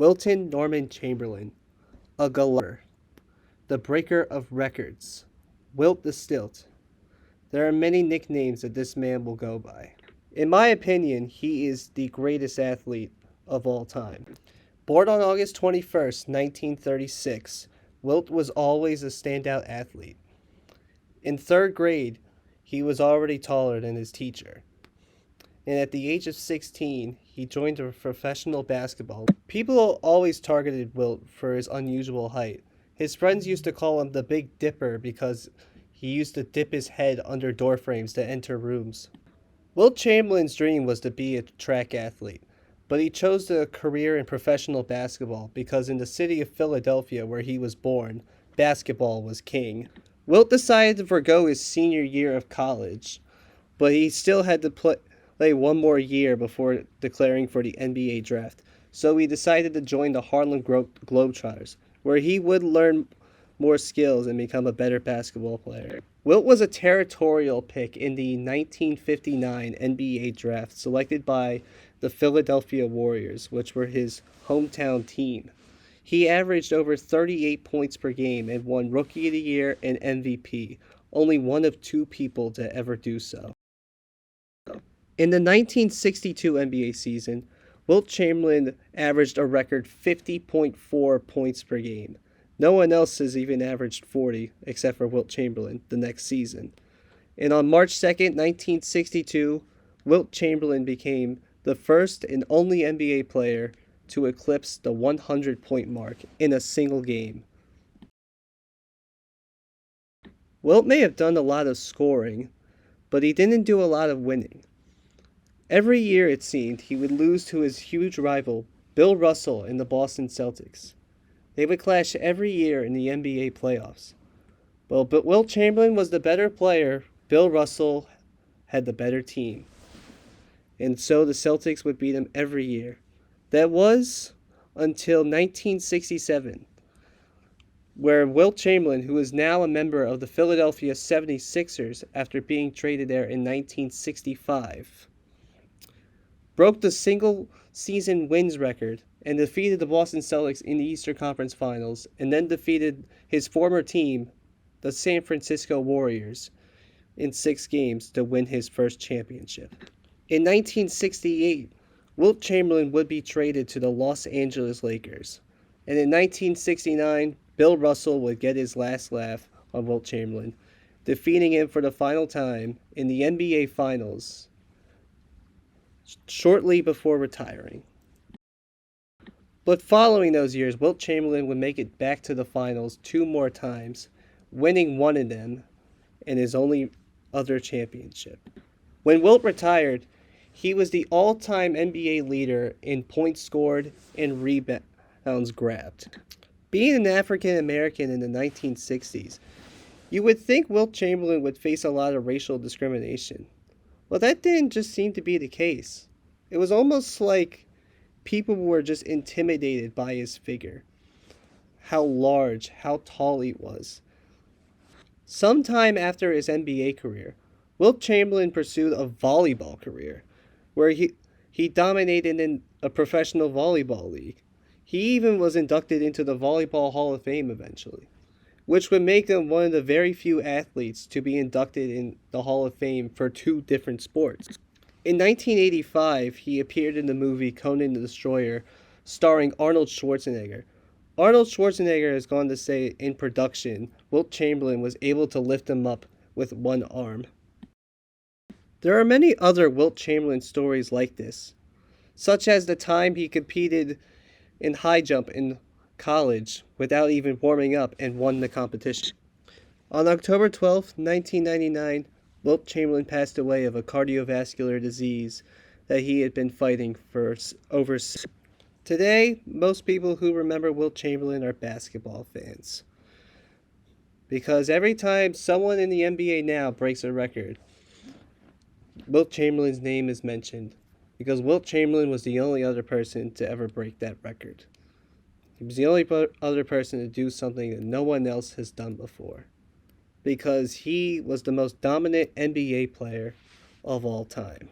Wilton Norman Chamberlain, a galloper, the breaker of records, Wilt the Stilt. There are many nicknames that this man will go by. In my opinion, he is the greatest athlete of all time. Born on August 21st, 1936, Wilt was always a standout athlete. In third grade, he was already taller than his teacher. And at the age of 16, he joined a professional basketball. People always targeted Wilt for his unusual height. His friends used to call him the Big Dipper because he used to dip his head under door frames to enter rooms. Wilt Chamberlain's dream was to be a track athlete, but he chose a career in professional basketball because in the city of Philadelphia, where he was born, basketball was king. Wilt decided to forgo his senior year of college, but he still had to play one more year before declaring for the NBA draft, so he decided to join the Harlem Globetrotters, where he would learn more skills and become a better basketball player. Wilt was a territorial pick in the 1959 NBA draft, selected by the Philadelphia Warriors, which were his hometown team. He averaged over 38 points per game and won Rookie of the Year and MVP, only one of two people to ever do so. In the 1962 NBA season, Wilt Chamberlain averaged a record 50.4 points per game. No one else has even averaged 40, except for Wilt Chamberlain, the next season. And on March 2nd, 1962, Wilt Chamberlain became the first and only NBA player to eclipse the 100-point mark in a single game. Wilt may have done a lot of scoring, but he didn't do a lot of winning. Every year, it seemed, he would lose to his huge rival, Bill Russell and the Boston Celtics. They would clash every year in the NBA playoffs. But Wilt Chamberlain was the better player. Bill Russell had the better team. And so the Celtics would beat him every year. That was until 1967, where Wilt Chamberlain, who is now a member of the Philadelphia 76ers after being traded there in 1965, broke the single-season wins record and defeated the Boston Celtics in the Eastern Conference Finals, and then defeated his former team, the San Francisco Warriors, in 6 games to win his first championship. In 1968, Wilt Chamberlain would be traded to the Los Angeles Lakers, and in 1969, Bill Russell would get his last laugh on Wilt Chamberlain, defeating him for the final time in the NBA Finals shortly before retiring. But following those years, Wilt Chamberlain would make it back to the finals 2 more times, winning one of them and his only other championship. When Wilt retired, he was the all-time NBA leader in points scored and rebounds grabbed. Being an African American in the 1960s, you would think Wilt Chamberlain would face a lot of racial discrimination. Well, that didn't just seem to be the case. It was almost like people were just intimidated by his figure, how large, how tall he was. Sometime after his NBA career, Wilt Chamberlain pursued a volleyball career, where he dominated in a professional volleyball league. He even was inducted into the Volleyball Hall of Fame eventually, which would make him one of the very few athletes to be inducted in the Hall of Fame for 2 different sports. In 1985, he appeared in the movie Conan the Destroyer, starring Arnold Schwarzenegger. Arnold Schwarzenegger has gone to say in production, Wilt Chamberlain was able to lift him up with one arm. There are many other Wilt Chamberlain stories like this, such as the time he competed in high jump in college without even warming up and won the competition. On October 12, 1999, Wilt Chamberlain passed away of a cardiovascular disease that he had been fighting for over. Today, most people who remember Wilt Chamberlain are basketball fans, because every time someone in the NBA now breaks a record, Wilt Chamberlain's name is mentioned, because Wilt Chamberlain was the only other person to ever break that record. He was the only other person to do something that no one else has done before, because he was the most dominant NBA player of all time.